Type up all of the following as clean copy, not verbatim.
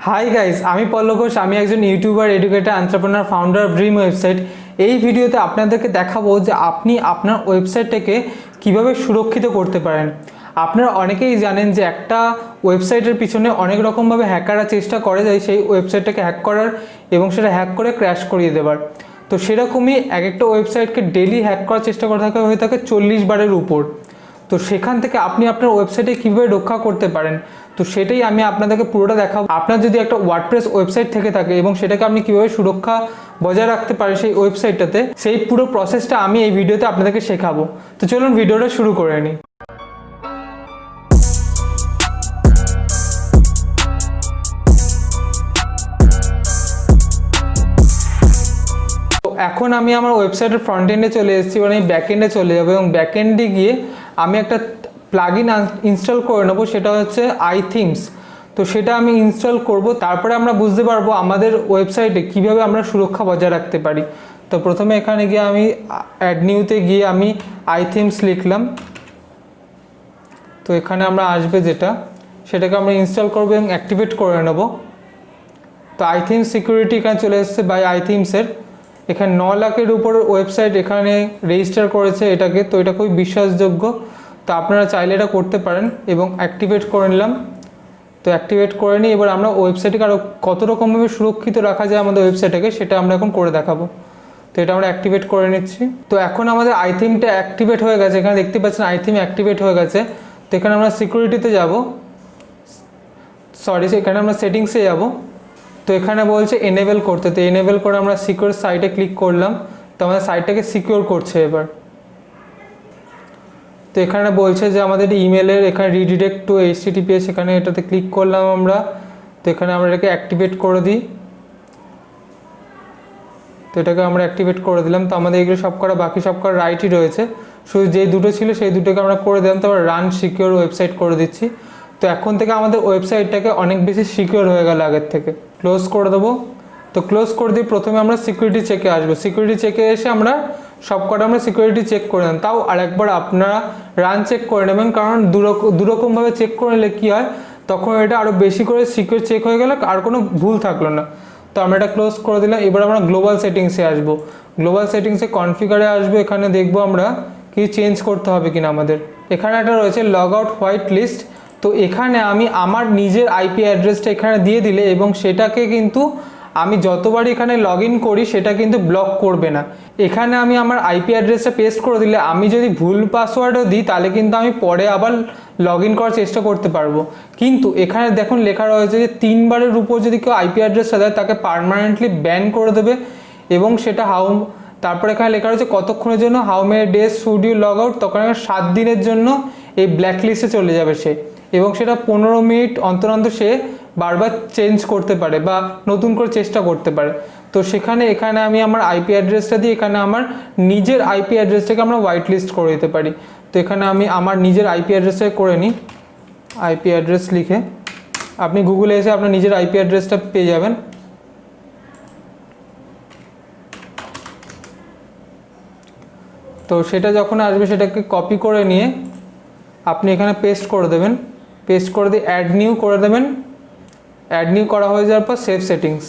Hi guys, আমি পল্লব ঘোষ। আমি একজন YouTuber, educator, entrepreneur, founder of dream website. এই ভিডিওতে আপনাদেরকে দেখাবো যে আপনি আপনার ওয়েবসাইটটাকে কিভাবে সুরক্ষিত করতে পারেন। আপনারা অনেকেই জানেন যে একটা ওয়েবসাইটের পিছনে অনেক রকমভাবে হ্যাকাররা চেষ্টা করে যায় সেই ওয়েবসাইটটাকে হ্যাক করার এবং সেটা হ্যাক করে ক্র্যাশ করিয়ে দেবার। তো সেরকমই এক একটা ওয়েবসাইটকে ডেলি হ্যাক করার চেষ্টা করে থাকা হয়ে থাকে 40 বারের উপর। তো সেখান থেকে আপনি আপনার ওয়েবসাইটে কীভাবে রক্ষা করতে পারেন, তো সেটাই আমি আপনাদেরকে পুরোটা দেখাবো। আপনার যদি একটা ওয়ার্ডপ্রেস ওয়েবসাইট থেকে থাকে এবং সেটাকে আপনি কীভাবে সুরক্ষা বজায় রাখতে পারেন সেই ওয়েবসাইটটাতে, সেই পুরো প্রসেসটা আমি এই ভিডিওতে আপনাদেরকে শেখাবো। তো চলুন ভিডিওটা শুরু করে নিই। এখন আমি আমার ওয়েবসাইটের ফ্রন্ট এন্ডে চলে এসেছি, মানে ব্যাক এন্ডে চলে যাবো এবং ব্যাক এন্ডে গিয়ে আমি একটা প্লাগইন ইনস্টল করে নেবো, সেটা হচ্ছে iThemes। তো সেটা আমি ইনস্টল করব, তারপরে আমরা বুঝতে পারবো আমাদের ওয়েবসাইটে কিভাবে আমরা সুরক্ষা বজায় রাখতে পারি। তো প্রথমে এখানে গিয়ে আমি অ্যাড নিউতে গিয়ে আমি iThemes লিখলাম। তো এখানে আমরা আসবে যেটা, সেটাকে আমরা ইনস্টল করবো এবং অ্যাক্টিভেট করে নেব। তো iThemes সিকিউরিটি এখানে চলে এসেছে বাই iThemesের। এখানে 9 লাখের উপর ওয়েবসাইট এখানে রেজিস্টার করেছে এটাকে, তো এটা খুবই বিশ্বাসযোগ্য। তো আপনারা চাইলে এটা করতে পারেন এবং অ্যাক্টিভেট করে নিলাম। তো অ্যাক্টিভেট করে নিই। এবার আমরা ওয়েবসাইটকে আরও কত রকমভাবে সুরক্ষিত রাখা যায় আমাদের ওয়েবসাইটটাকে, সেটা আমরা এখন করে দেখাবো। তো এটা আমরা অ্যাক্টিভেট করে নিচ্ছি। তো এখন আমাদের iThemeটা অ্যাক্টিভেট হয়ে গেছে, এখানে দেখতে পাচ্ছেন iTheme অ্যাক্টিভেট হয়ে গেছে। তো এখানে আমরা সিকিউরিটিতে যাব, এখানে আমরা সেটিংসে যাব। তো এখানে বলছে এনেবেল করতে, তো এনেবেল করে আমরা সিকিউর সাইটে ক্লিক করলাম। তো আমাদের সাইটটাকে সিকিউর করছে এবার। তো এখানে বলছে যে আমাদের ইমেলের এখানে রিডিরেক্ট টু HTTPS, এখানে এটাতে ক্লিক করলাম আমরা। তো এখানে আমরা এটাকে অ্যাক্টিভেট করে দিই। তো এটাকে আমরা অ্যাক্টিভেট করে দিলাম। তো আমাদের এগুলো সব করা বাকি সব করা রাইটই রয়েছে, শুধু যেই দুটো ছিল সেই দুটোকে আমরা করে দিলাম। তারপর রান সিকিউর ওয়েবসাইট করে দিচ্ছি। তো এখন থেকে আমাদের ওয়েবসাইটটাকে অনেক বেশি সিকিউর হয়ে গেল আগের থেকে। ক্লোজ করে দেবো। তো ক্লোজ করে দিয়ে প্রথমে আমরা সিকিউরিটি চেকে আসবো। সিকিউরিটি চেকে এসে আমরা সব কটা আমরা সিকিউরিটি চেক করে নেন। তাও আরেকবার আপনারা রান চেক করে নেবেন, কারণ দুরকমভাবে চেক করে নিলে কী হয়, তখন এটা আরও বেশি করে সিকিউর চেক হয়ে গেলে আর কোনো ভুল থাকলো না। তো আমরা এটা ক্লোজ করে দিলাম। এবার আমরা গ্লোবাল সেটিংসে আসবো। গ্লোবাল সেটিংসে কনফিগারে আসবো। এখানে দেখবো আমরা কি চেঞ্জ করতে হবে কিনা আমাদের। এখানে একটা রয়েছে লগ আউট হোয়াইট লিস্ট। তো এখানে আমি আমার নিজের আইপি অ্যাড্রেসটা এখানে দিয়ে দিলে এবং সেটাকে কিন্তু আমি যতবারই এখানে লগ ইন করি সেটা কিন্তু ব্লক করবে না। এখানে আমি আমার আইপি অ্যাড্রেসটা পেস্ট করে দিলে আমি যদি ভুল পাসওয়ার্ডও দিই তাহলে কিন্তু আমি পরে আবার লগ ইন করার চেষ্টা করতে পারবো। কিন্তু এখানে দেখুন লেখা রয়েছে যে 3 বারের উপর যদি কেউ আইপি অ্যাড্রেসটা দেয় তাকে পার্মানেন্টলি ব্যান করে দেবে এবং সেটা তারপরে এখানে লেখা রয়েছে কতক্ষণের জন্য, how many days should you log out. তখন 7 দিনের জন্য এই ব্ল্যাক লিস্টে চলে যাবে সে, এবং সেটা 15 মিনিট অন্তর অন্তর সে বারবার চেঞ্জ করতে পারে বা নতুন করে চেষ্টা করতে পারে। তো এখানে আমি আমার আইপি অ্যাড্রেসটা দিয়ে এখানে আমার নিজের আইপি অ্যাড্রেসটাকে আমরা হোয়াইট লিস্ট করে দিতে পারি। তো এখানে আমি আমার নিজের আইপি অ্যাড্রেসটাকে করে নিই। আইপি অ্যাড্রেস লিখে আপনি গুগলে এসে আপনার নিজের আইপি অ্যাড্রেসটা পেয়ে যাবেন। তো সেটা যখন আসবে সেটাকে কপি করে নিয়ে আপনি এখানে পেস্ট করে দেবেন। পেস্ট করে দিয়ে অ্যাড নিউ করে দেবেন। অ্যাড নিউ করা হয়ে যাওয়ার পর সেভ সেটিংস।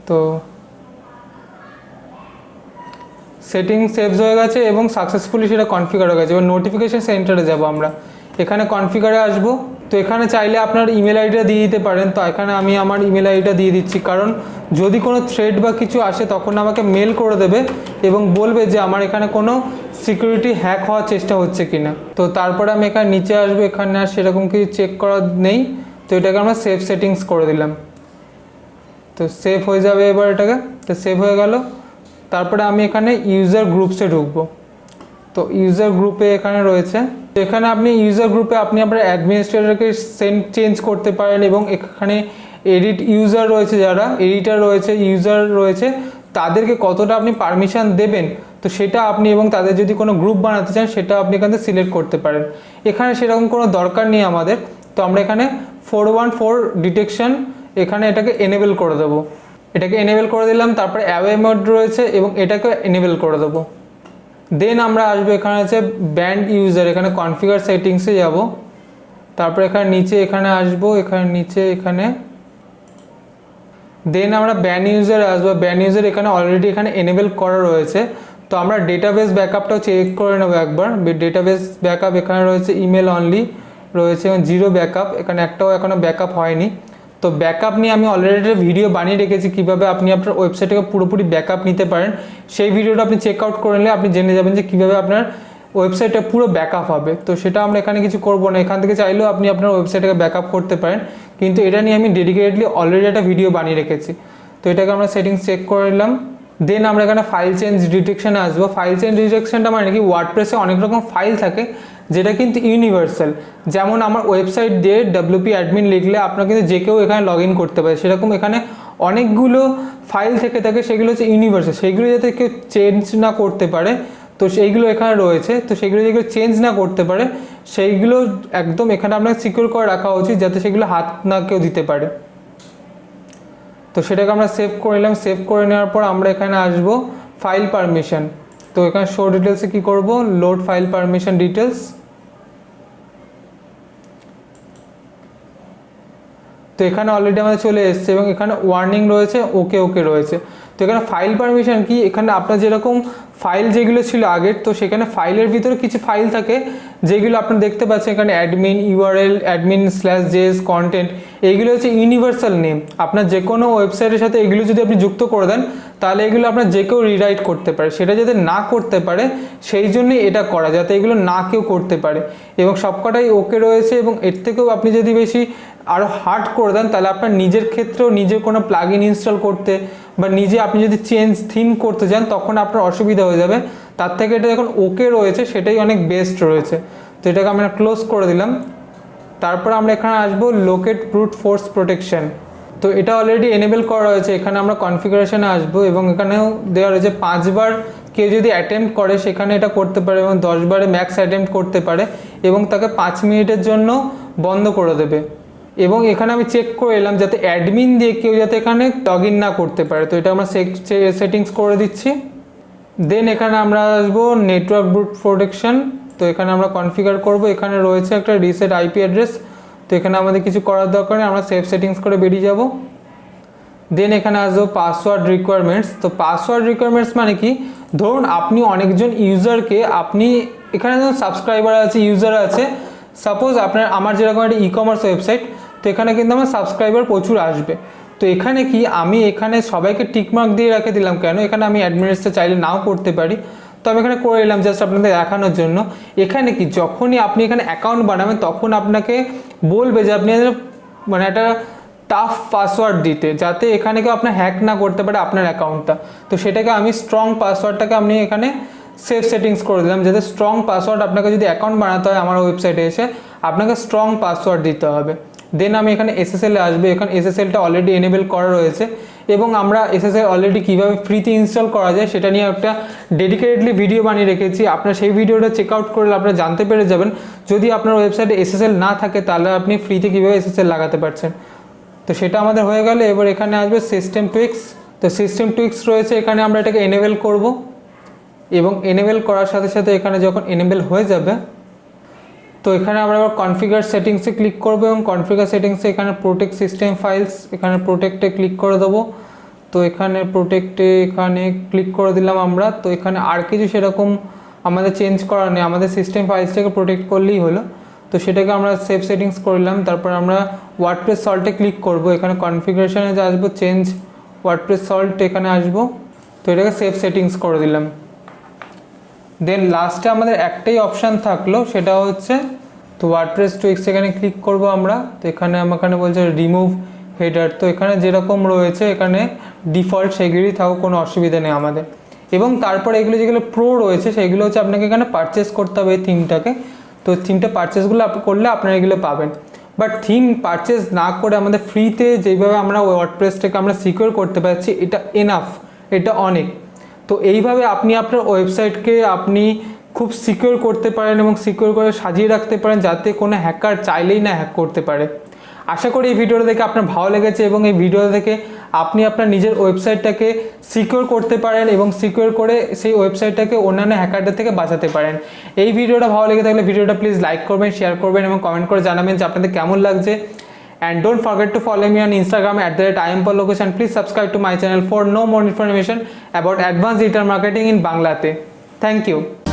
তো সেটিংস সেভস হয়ে গেছে এবং সাকসেসফুলি সেটা কনফিগার হয়ে গেছে। এবার নোটিফিকেশান সেন্টারে যাব আমরা। এখানে কনফিগারে আসবো। তো এখানে চাইলে আপনার ইমেল আইডিটা দিয়ে দিতে পারেন। তো এখানে আমি আমার ইমেল আইডিটা দিয়ে দিচ্ছি, কারণ যদি কোনো থ্রেড বা কিছু আসে তখন আমাকে মেল করে দেবে এবং বলবে যে আমার এখানে কোনো সিকিউরিটি হ্যাক হওয়ার চেষ্টা হচ্ছে কিনা। তো তারপরে আমি এখানে নিচে আসবো। এখানে আর সেরকম কিছু চেক করা নেই। তো এটাকে আমরা সেভ সেটিংস করে দিলাম। তো সেভ হয়ে যাবে এবার এটাকে। তো সেভ হয়ে গেল। তারপরে আমি এখানে ইউজার গ্রুপসে ঢুকবো। তো ইউজার গ্রুপে এখানে রয়েছে, তো এখানে আপনি ইউজার গ্রুপে আপনি আপনার অ্যাডমিনিস্ট্রেটরকে চেঞ্জ করতে পারেন এবং এখানে এডিট ইউজার রয়েছে, যারা এডিটার রয়েছে, ইউজার রয়েছে, তাদেরকে কতটা আপনি পারমিশন দেবেন তো সেটা আপনি, এবং তাদের যদি কোনো গ্রুপ বানাতে চান সেটা আপনি এখান থেকে সিলেক্ট করতে পারেন। এখানে সেরকম কোনো দরকার নেই আমাদের। তো আমরা এখানে 414 ডিটেকশন এখানে এটাকে এনেবেল করে দেবো। এটাকে এনেবেল করে দিলাম। তারপরে অ্যাওয়ে মোড রয়েছে এবং এটাকে এনেবেল করে দেবো। দেন আমরা আসবো এখানে আছে ব্যান্ড ইউজার। এখানে কনফিগার সেটিংসে যাব। তারপর এখানে নিচে এখানে আসবো, এখানে নিচে এখানে দেন আমরা ব্যান ইউজার আসবো। ব্যান ইউজার এখানে অলরেডি এখানে এনেবল করা রয়েছে। তো আমরা ডেটাবেস ব্যাকআপটাও চেক করে নেবো একবার। ডেটাবেস ব্যাকআপ এখানে রয়েছে ইমেল অনলি রয়েছে, জিরো ব্যাকআপ, এখানে একটাও এখনও ব্যাকআপ হয়নি। তো ব্যাকআপ নিয়ে আমি অলরেডি একটা ভিডিও বানিয়ে রেখেছি কীভাবে আপনি আপনার ওয়েবসাইটকে পুরোপুরি ব্যাকআপ নিতে পারেন। সেই ভিডিওটা আপনি চেক আউট করে নিলে আপনি জেনে যাবেন যে কীভাবে আপনার ওয়েবসাইটটা পুরো ব্যাকআপ হবে। তো সেটা আমরা এখানে কিছু করবো না, এখান থেকে চাইলেও আপনি আপনার ওয়েবসাইটটাকে ব্যাকআপ করতে পারেন, কিন্তু এটা নিয়ে আমি ডেডিকেটেডলি অলরেডি একটা ভিডিও বানিয়ে রেখেছি। তো এটাকে আমরা সেটিংস চেক করে নিলাম। দেন আমরা এখানে ফাইল চেঞ্জ ডিটেকশানে আসবো। ফাইল চেঞ্জ ডিটেকশনটা মানে কি, ওয়ার্ডপ্রেসে অনেক রকম ফাইল থাকে যেটা কিন্তু ইউনিভার্সাল। যেমন আমার ওয়েবসাইট দিয়ে WP অ্যাডমিন লিখলে আপনার কিন্তু যে কেউ এখানে লগ ইন করতে পারে, সেরকম এখানে অনেকগুলো ফাইল থেকে থাকে, সেগুলো হচ্ছে ইউনিভার্সাল। সেগুলো যাতে কেউ চেঞ্জ না করতে পারে, তো সেইগুলো এখানে রয়েছে। তো সেগুলো যেগুলো চেঞ্জ না করতে পারে সেইগুলো একদম এখানে আপনাকে সিকিউর করে রাখা উচিত, যাতে সেগুলো হাত না কেউ দিতে পারে। তো সেটাকে আমরা সেভ করে নিলাম। সেভ করে নেওয়ার পর আমরা এখানে আসবো ফাইল পারমিশন। তো এখানে শো ডিটেলসে কী করবো, লোড ফাইল পারমিশন ডিটেলস। তো এখানে অলরেডি আমাদের চলে এসছে এবং এখানে ওয়ার্নিং রয়েছে, ওকে ওকে রয়েছে। তো এখানে ফাইল পারমিশন কি, এখানে আপনার যেরকম ফাইল যেগুলো ছিল আগের, তো সেখানে ফাইলের ভিতরে কিছু ফাইল থাকে যেগুলো আপনার দেখতে পাচ্ছেন এখানে অ্যাডমিন ইউআরএল, admin/js কন্টেন্ট, এইগুলো হচ্ছে ইউনিভার্সাল নেম। আপনার যে কোনো ওয়েবসাইটের সাথে এগুলো যদি আপনি যুক্ত করে দেন তাহলে এগুলো আপনার যে কেউ রিরাইট করতে পারে। সেটা যাতে না করতে পারে সেই জন্যই এটা করা, যাতে এগুলো না কেউ করতে পারে। এবং সবকটাই ওকে রয়েছে। এবং এর থেকেও আপনি যদি বেশি আরও হার্ড করে দেন তাহলে আপনার নিজের ক্ষেত্রেও নিজের কোনো প্লাগইন ইনস্টল করতে বা নিজে আপনি যদি চেঞ্জ থিম করতে চান তখন আপনার অসুবিধা হয়ে যাবে। তার থেকে এটা যখন ওকে রয়েছে সেটাই অনেক বেস্ট রয়েছে। তো এটাকে আমরা ক্লোজ করে দিলাম। তারপর আমরা এখানে আসবো লোকেট ব্রুট ফোর্স প্রোটেকশন। তো এটা অলরেডি এনেবল করা রয়েছে। এখানে আমরা কনফিগারেশনে আসবো এবং এখানেও দেওয়া রয়েছে 5 বার কেউ যদি অ্যাটেম্প্ট করে সেখানে এটা করতে পারে, এবং 10 বারে ম্যাক্স অ্যাটেম্প্ট করতে পারে, এবং তাকে 5 মিনিটের জন্য বন্ধ করে দেবে। এবং এখানে আমি চেক করে এলাম যাতে অ্যাডমিন দিয়ে কেউ যাতে এখানে লগ ইন না করতে পারে। তো এটা আমরা সেটিংস করে দিচ্ছি। দেন এখানে আমরা আসবো নেটওয়ার্ক ব্রুট প্রোটেকশন। তো এখানে আমরা কনফিগার করব। এখানে রয়েছে একটা রিসেট আইপি অ্যাড্রেস। তো এখানে আমাদের কিছু করার দরকার নেই, আমরা সেভ সেটিংস করে বেরিয়ে যাব। দেন এখানে আসবো পাসওয়ার্ড রিকোয়ারমেন্টস। তো পাসওয়ার্ড রিকোয়ারমেন্টস মানে কি, ধরুন আপনি অনেকজন ইউজারকে, আপনি এখানে ধরুন সাবস্ক্রাইবার আছে, ইউজার আছে, সাপোজ আপনার আমার যেরকম একটা ই-কমার্স ওয়েবসাইট, তো এখানে কিন্তু আমার সাবস্ক্রাইবার প্রচুর আসবে। তো এখানে কি আমি এখানে সবাইকে টিকমার্ক দিয়ে রেখে দিলাম কেন, এখানে আমি অ্যাডমিনিস্ট্রেটর চাইলে নাও করতে পারি। তো আমি এখানে করে নিলাম জাস্ট আপনাদের দেখানোর জন্য। এখানে কি যখনই আপনি এখানে অ্যাকাউন্ট বানাবেন তখন আপনাকে বলবে যে আপনি মানে একটা টাফ পাসওয়ার্ড দিতে, যাতে এখানে কেউ আপনার হ্যাক না করতে পারে আপনার অ্যাকাউন্টটা। তো সেটাকে আমি স্ট্রং পাসওয়ার্ডটাকে আপনি এখানে সেভ সেটিংস করে দিলাম, যাতে স্ট্রং পাসওয়ার্ড আপনাকে যদি অ্যাকাউন্ট বানাতে হয় আমার ওয়েবসাইটে এসে আপনাকে স্ট্রং পাসওয়ার্ড দিতে হবে। দেন আমি এখানে SSL আসবে। এখানে SSLটা অলরেডি এনেবল করা রয়েছে এবং আমরা SSL অলরেডি কীভাবে ফ্রিতে ইনস্টল করা যায় সেটা নিয়ে একটা ডেডিকেটেডলি ভিডিও বানিয়ে রেখেছি। আপনারা সেই ভিডিওটা চেক আউট করলে আপনারা জানতে পেরে যাবেন যদি আপনার ওয়েবসাইটে SSL না থাকে তাহলে আপনি ফ্রিতে কীভাবে SSL লাগাতে পারছেন। তো সেটা আমাদের হয়ে গেলে এবার এখানে আসবে সিস্টেম টুইক্স। তো সিস্টেম টুইক্স রয়েছে, এখানে আমরা এটাকে এনেবল করব এবং এনেবল করার সাথে সাথে এখানে যখন এনেবল হয়ে যাবে তো এখানে আমরা আবার কনফিগার সেটিংসে ক্লিক করব এবং কনফিগার সেটিংসে এখানে প্রোটেক্ট সিস্টেম ফাইলস, এখানে প্রোটেক্টে ক্লিক করে দেবো। তো এখানে প্রোটেক্টে এখানে ক্লিক করে দিলাম আমরা। তো এখানে আর কিছু সেরকম আমাদের চেঞ্জ করার নেই, আমাদের সিস্টেম ফাইলসটাকে প্রোটেক্ট করলেই হলো। তো সেটাকে আমরা সেভ সেটিংস করলাম। তারপর আমরা ওয়ার্ডপ্রেস সল্টে ক্লিক করব। এখানে কনফিগারেশনে যে আসবো চেঞ্জ ওয়ার্ডপ্রেস সল্ট, এখানে আসবো। তো এটাকে সেভ সেটিংস করে দিলাম। দেন লাস্টে আমাদের একটাই অপশান থাকলো, সেটা হচ্ছে তো ওয়ার্ডপ্রেস টুইক্স, এখানে ক্লিক করব আমরা। তো এখানে আমাকে বলছে রিমুভ হেডার। তো এখানে যেরকম রয়েছে এখানে ডিফল্ট সেগুলি থাকুক, কোনো অসুবিধা নেই আমাদের। এবং তারপরে এগুলো যেগুলো প্রো রয়েছে সেগুলো হচ্ছে আপনাকে এখানে পারচেস করতে হবে এই থিমটাকে। তো থিমটা পারচেসগুলো করলে আপনারা এগুলো পাবেন। বাট থিম পারচেস না করে আমাদের ফ্রিতে যেভাবে আমরা ওয়ার্ডপ্রেসটাকে আমরা সিকিউর করতে পারছি এটা এনাফ, এটা অনেক। তো এইভাবে আপনি আপনার ওয়েবসাইটকে আপনি খুব সিকিউর করতে পারেন এবং সিকিউর করে সাজিয়ে রাখতে পারেন যাতে কোনো হ্যাকার চাইলেই না হ্যাক করতে পারে। আশা করি এই ভিডিওটা দেখে আপনার ভালো লেগেছে এবং এই ভিডিও থেকে আপনি আপনার নিজের ওয়েবসাইটটাকে সিকিউর করতে পারেন এবং সিকিউর করে সেই ওয়েবসাইটটাকে অন্যান্য হ্যাকারদের থেকে বাঁচাতে পারেন। এই ভিডিওটা ভালো লেগে থাকলে ভিডিওটা প্লিজ লাইক করবেন, শেয়ার করবেন এবং কমেন্ট করে জানাবেন যে আপনাদের কেমন লাগছে। And don't forget to follow me on Instagram @Pallab Ghosh, and please subscribe to my channel for no more information about advanced digital marketing in Bangla. Thank you.